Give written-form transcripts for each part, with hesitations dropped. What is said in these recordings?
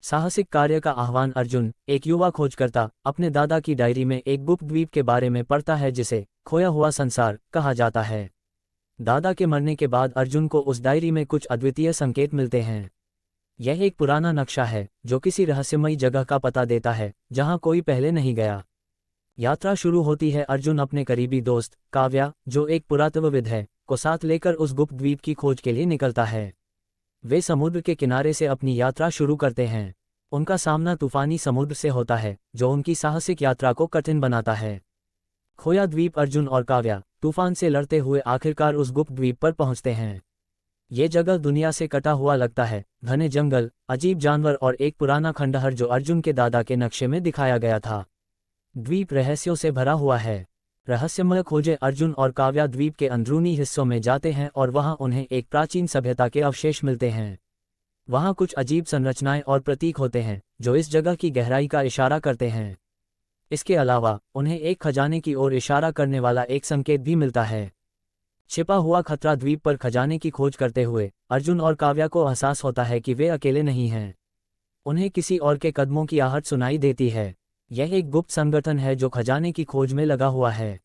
साहसिक कार्य का आह्वान। अर्जुन, एक युवा खोजकर्ता, अपने दादा की डायरी में एक गुप्त द्वीप के बारे में पढ़ता है जिसे खोया हुआ संसार कहा जाता है। दादा के मरने के बाद अर्जुन को उस डायरी में कुछ अद्वितीय संकेत मिलते हैं। यह एक पुराना नक्शा है जो किसी रहस्यमयी जगह का पता देता है जहां कोई पहले नहीं गया। यात्रा शुरू होती है। अर्जुन अपने करीबी दोस्त काव्या, जो एक पुरातत्वविद है, को साथ लेकर उस गुप्त द्वीप की खोज के लिए निकलता है। वे समुद्र के किनारे से अपनी यात्रा शुरू करते हैं। उनका सामना तूफानी समुद्र से होता है जो उनकी साहसिक यात्रा को कठिन बनाता है। खोया द्वीप। अर्जुन और काव्या तूफान से लड़ते हुए आखिरकार उस गुप्त द्वीप पर पहुंचते हैं। ये जगह दुनिया से कटा हुआ लगता है। घने जंगल, अजीब जानवर और एक पुराना खंडहर जो अर्जुन के दादा के नक्शे में दिखाया गया था। द्वीप रहस्यों से भरा हुआ है। रहस्यमय खोजें। अर्जुन और काव्या द्वीप के अंदरूनी हिस्सों में जाते हैं और वहां उन्हें एक प्राचीन सभ्यता के अवशेष मिलते हैं। वहां कुछ अजीब संरचनाएं और प्रतीक होते हैं जो इस जगह की गहराई का इशारा करते हैं। इसके अलावा उन्हें एक खजाने की ओर इशारा करने वाला एक संकेत भी मिलता है। छिपा हुआ खतरा। द्वीप पर खजाने की खोज करते हुए अर्जुन और काव्या को एहसास होता है कि वे अकेले नहीं हैं। उन्हें किसी और के कदमों की आहट सुनाई देती है। यह एक गुप्त संगठन है जो खजाने की खोज में लगा हुआ है।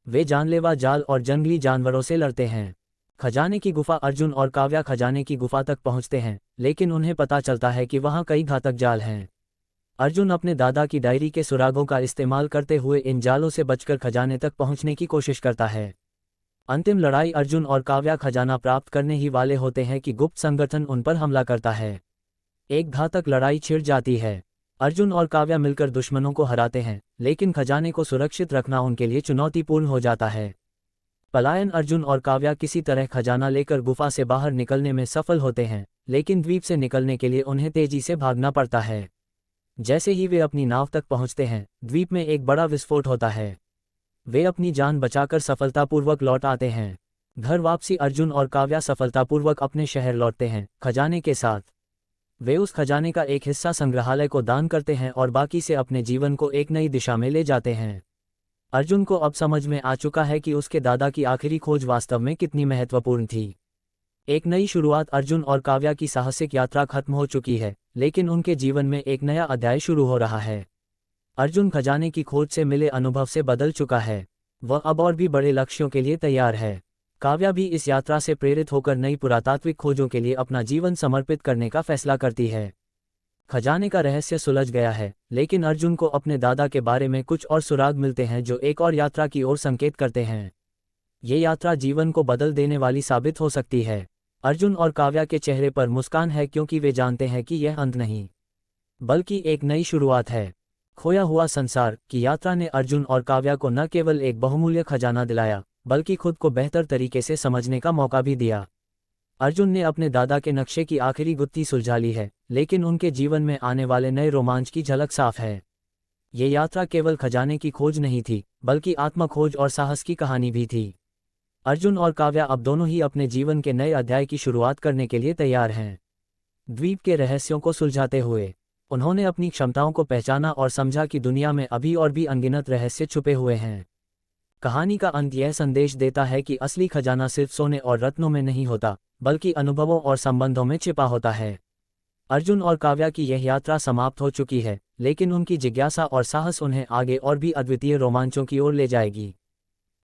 वे जानलेवा जाल और जंगली जानवरों से लड़ते हैं। खजाने की गुफा। अर्जुन और काव्या खजाने की गुफा तक पहुंचते हैं, लेकिन उन्हें पता चलता है कि वहां कई घातक जाल हैं। अर्जुन अपने दादा की डायरी के सुरागों का इस्तेमाल करते हुए इन जालों से बचकर खजाने तक पहुंचने की कोशिश करता है। अंतिम लड़ाई। अर्जुन और काव्या खजाना प्राप्त करने ही वाले होते हैं कि गुप्त संगठन उन पर हमला करता है। एक घातक लड़ाई छिड़ जाती है। अर्जुन और काव्या मिलकर दुश्मनों को हराते हैं, लेकिन खजाने को सुरक्षित रखना उनके लिए चुनौतीपूर्ण हो जाता है। पलायन। अर्जुन और काव्या किसी तरह खजाना लेकर गुफा से बाहर निकलने में सफल होते हैं, लेकिन द्वीप से निकलने के लिए उन्हें तेजी से भागना पड़ता है। जैसे ही वे अपनी नाव तक पहुंचते हैं, द्वीप में एक बड़ा विस्फोट होता है। वे अपनी जान बचाकर सफलतापूर्वक लौट आते हैं। घर वापसी। अर्जुन और काव्या सफलतापूर्वक अपने शहर लौटते हैं खजाने के साथ। वे उस खजाने का एक हिस्सा संग्रहालय को दान करते हैं और बाकी से अपने जीवन को एक नई दिशा में ले जाते हैं। अर्जुन को अब समझ में आ चुका है कि उसके दादा की आखिरी खोज वास्तव में कितनी महत्वपूर्ण थी। एक नई शुरुआत। अर्जुन और काव्या की साहसिक यात्रा खत्म हो चुकी है, लेकिन उनके जीवन में एक नया अध्याय शुरू हो रहा है। अर्जुन खजाने की खोज से मिले अनुभव से बदल चुका है। वह अब और भी बड़े लक्ष्यों के लिए तैयार है। काव्या भी इस यात्रा से प्रेरित होकर नई पुरातात्विक खोजों के लिए अपना जीवन समर्पित करने का फैसला करती है। खजाने का रहस्य सुलझ गया है, लेकिन अर्जुन को अपने दादा के बारे में कुछ और सुराग मिलते हैं जो एक और यात्रा की ओर संकेत करते हैं। ये यात्रा जीवन को बदल देने वाली साबित हो सकती है। अर्जुन और काव्या के चेहरे पर मुस्कान है क्योंकि वे जानते हैं कि यह अंत नहीं, बल्कि एक नई शुरुआत है। खोया हुआ संसार की यात्रा ने अर्जुन और काव्या को न केवल एक बहुमूल्य खजाना दिलाया, बल्कि खुद को बेहतर तरीके से समझने का मौका भी दिया। अर्जुन ने अपने दादा के नक्शे की आखिरी गुत्थी सुलझा ली है, लेकिन उनके जीवन में आने वाले नए रोमांच की झलक साफ है। ये यात्रा केवल खजाने की खोज नहीं थी, बल्कि आत्मखोज और साहस की कहानी भी थी। अर्जुन और काव्या अब दोनों ही अपने जीवन के नए अध्याय की शुरुआत करने के लिए तैयार हैं। द्वीप के रहस्यों को सुलझाते हुए उन्होंने अपनी क्षमताओं को पहचाना और समझा कि दुनिया में अभी और भी अनगिनत रहस्य छुपे हुए हैं। कहानी का अंत यह संदेश देता है कि असली खजाना सिर्फ सोने और रत्नों में नहीं होता, बल्कि अनुभवों और संबंधों में छिपा होता है। अर्जुन और काव्या की यह यात्रा समाप्त हो चुकी है, लेकिन उनकी जिज्ञासा और साहस उन्हें आगे और भी अद्वितीय रोमांचों की ओर ले जाएगी।